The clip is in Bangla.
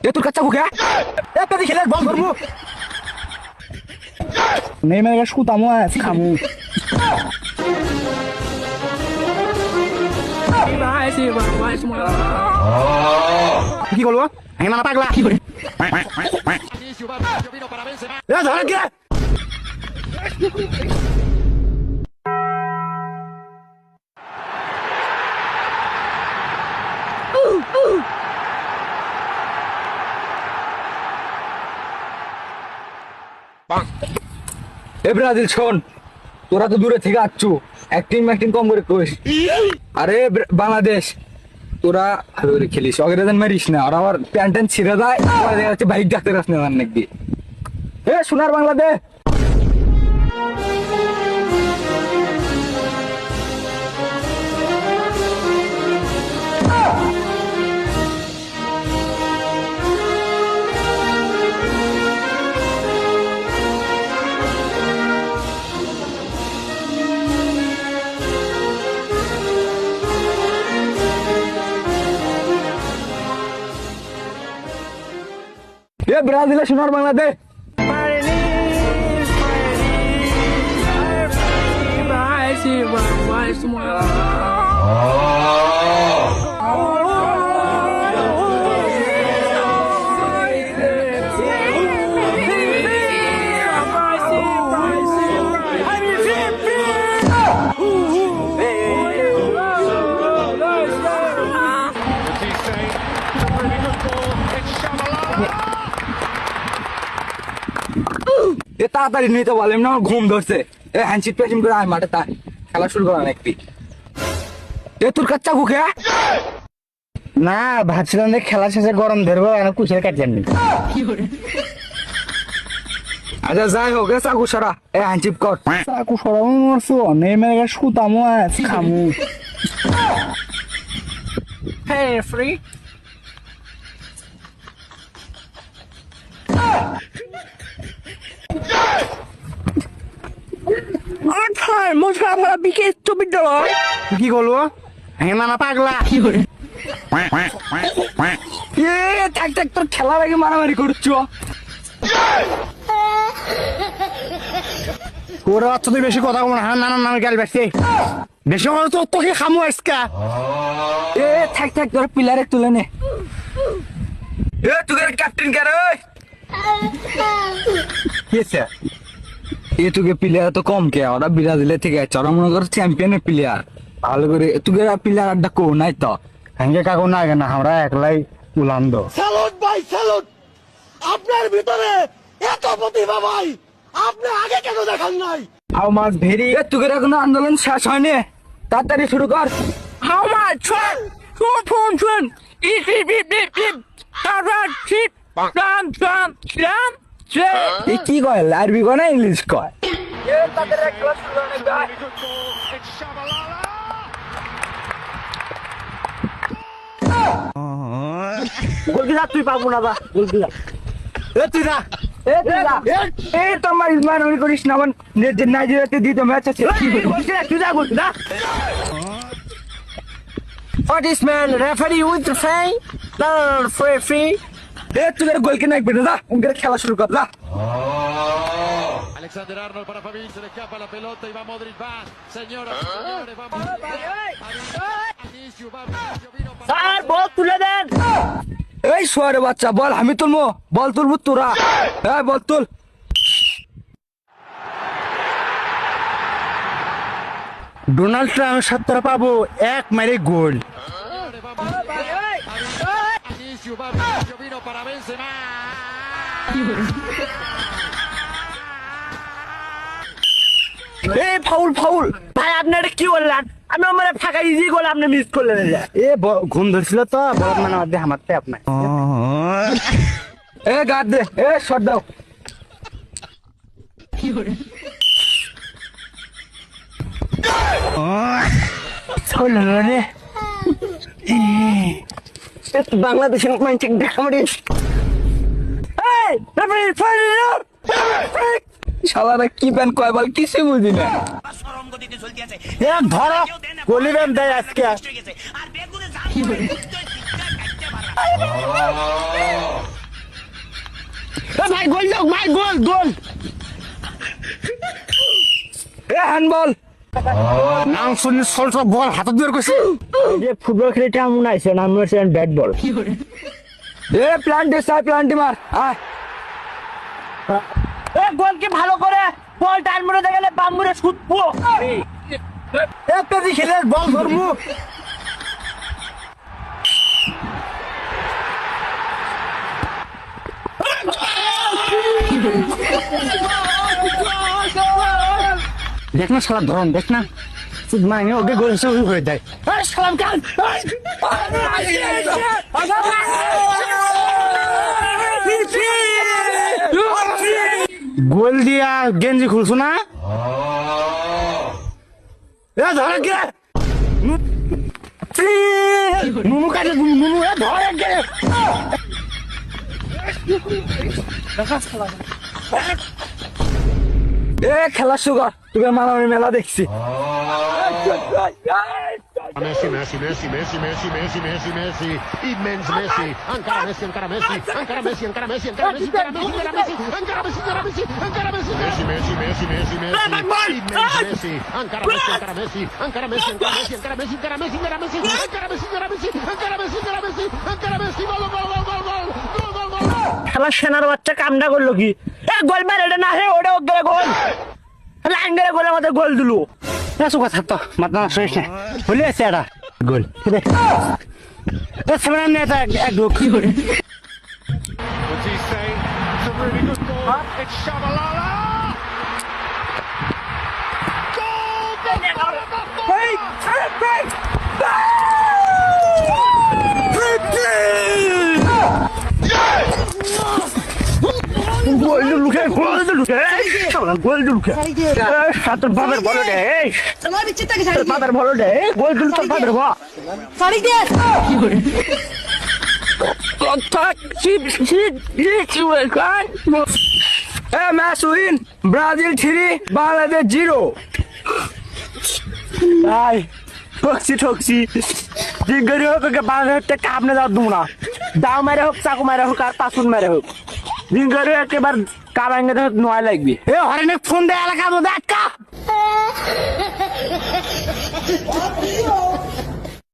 এ তোর কাচ্চা বুকে এ পেদি খেলে বল করবো নেই মেরে শুতামো খামু কি বলবো আমি মানা পাগলা কি করে ধরে কে এ ব্রাজিল শোন তোরা তো দূরে থেকে আসছু অ্যাক্টিং কম করে কইস আরে বাংলাদেশ তোরা ভালো করে খেলিস অগ্রেজন মারিস না আর আমার প্যান্ট ছিঁড়ে যায় দেখা যাচ্ছে বাইক ডাকতে রাস না অনেক দিয়ে এ সোনার বাংলাদেশ এ ব্রাজিলে সোনার বাংলাদেশ এ তাড়াতাড়ি নিতে বলেন না আমার ঘুম ধরছে এ হ্যান্ডশিট পেশিন করে আয় মাঠে তাই খেলা শুরু করা একটি এ তোর কাচ্চা কুকে না ভাবছিলাম যে খেলা শেষে গরম ধরবো কুচের কাটছেন আচ্ছা যাই হোক এ চাকু সরা এ হ্যান্ডশিপ কর চাকু সরাবো মারছো নেই মেরে শুতামো খামু হ্যাঁ ফ্রি কি করবো মানা পাগলা কি করে তোর খেলা লাগে মারামারি করছো ওরা তুই বেশি কথা বল হ্যাঁ নানা নানা গেল বেশি বেশি কথা তো তোকে খামু আজকা এ থাক তোর পিলারে তুলে নে এ তুই ক্যাপ্টেন কে রে কেসে এ তোকে প্লেয়ার তো কম কে ওরা ব্রাজিলের থেকে আছে ওরা মনে কর চ্যাম্পিয়নের প্লেয়ার ভালো করে তোকে প্লেয়ার আড্ডা কো নাই তো হ্যাঙ্গে কাকু না কেন আমরা একলাই উলান্দ স্যালুট ভাই স্যালুট আপনার ভিতরে এত প্রতিভা ভাই আপনি আগে কেন দেখান নাই হাউ মাছ ভেরি এ তোকে কোনো আন্দোলন শেষ হয়নি তাড়াতাড়ি শুরু কর হাউ মাছ শুন এ কি কয় আরবি কয় না ইংলিশ কয় তুই পাবো না বা তুই না তোমার ইসমান করিস না নাইজেরিয়াতে দিত ম্যাচ আছে তুই যা বলছি না What is man referee with the fame? No, free. তুই গোল কে নাকবে না উনকে খেলা শুরু কর না Alexander Arnold para Fabián, se le escapa la pelota y va Modric, va, señoras, señores, vamos. Sir ball তুলে দেন এই সোয়ারে বাচ্চা বল আমি তুলবো বল তুলবো তোরা হ্যাঁ বল তুল ডোনাল্ড ট্রাম্প 17 পাবো এক মেরে গোল Vino para Benzema. এই ফাউল ভাই আপনি এটা কি বললেন আমি আমার ফাঁকা ইজি গোল আপনি মিস করলেন এ ঘুম ধরছিল তো বল মানে আমাদের হামাতে আপনার এ গাদ দে এ শট দাও কি করে চলল রে বাংলাদেশের মাইন্ড দেখা মারিস এই রেফারি ফাইল শালারা কি ব্যান কয় বল কিছু বুঝি না শরম গতিতে চলতে আছে এ ধরো গোলি ব্যান দেয় আজকে আর বেগুনে জাল ভাই গোল দাও ভাই, গোল গোল। এ হ্যান্ডবল নাম শুনি সল্ট বল হাতে দূর করছে। যে ফুটবল খেলতে এমন আইছে নাম হচ্ছে ব্যাট বল। এ প্লান্টে সাই প্লান্টে মার আয় এ গোলকে ভালো করে বল টান মেরে গেলে বাম্বুরে ছুটবো। এ পেদি খেলে বল ধরমু। দেখ না শালা ধরন, দেখ না মানে ওকে গোল হিসেবে হয়ে দেয়। সালাম কাল গোল দিয়া গেঞ্জি খুলছো না? এ ধরে কে নুনু কাটে, নুনু এ ধরে কে? এ খেলা সুগার তোকে মারামারি মেলা দেখছি Messi, Messi, Messi, Messi, Messi, Messi, Messi, Messi, immens Messi, encara Messi, encara Messi, encara Messi, encara Messi, encara Messi, encara Messi, encara Messi, encara Messi, encara Messi, encara Messi, Messi, Messi, Messi, Messi, Messi, immens Messi, encara Messi, encara Messi, encara Messi, encara Messi, encara Messi, encara Messi, encara Messi, encara Messi, encara Messi, encara Messi, encara Messi, encara Messi, gol, gol, gol, gol, gol, gol, gol, gol, gol. খেলা সেনার বাচ্চা কামটা করলো কি? এ গোল মার, এটা না হে ওটা ওকে গোল লাইঙ্গারে গোল আমাদের গোল দিলো। এসো কথা তো মাথা নষ্ট হইছে না, ভুলে আছে এটা গোল। এ সামনে নিয়ে এটা এক ঢোক। What's he saying? It's a really good ball. It's Shabalala. গোল লুকে, গোল লুকে, গোল লুকে। তোর বাবার বলো রে, তোমার বিচ্ছিত থেকে ছাড়ি বাবার বলো রে, গোল দিল তোর বাবার বা। ছাড়ি দে এ ম্যাচ উইন ব্রাজিল 3 বাংলাদেশ 0 আই ঠকছি জিগরি হোক বাংলাদেশে কামনে যাও দুনা দাও মেরে হোক চাকু মেরে হোক আর পাসুন মেরে হোক জিগরি একেবার কামাঙ্গে হোক নয় লাগবে। এ হরেনে ফোন দে এলাকা মধ্যে আটকা।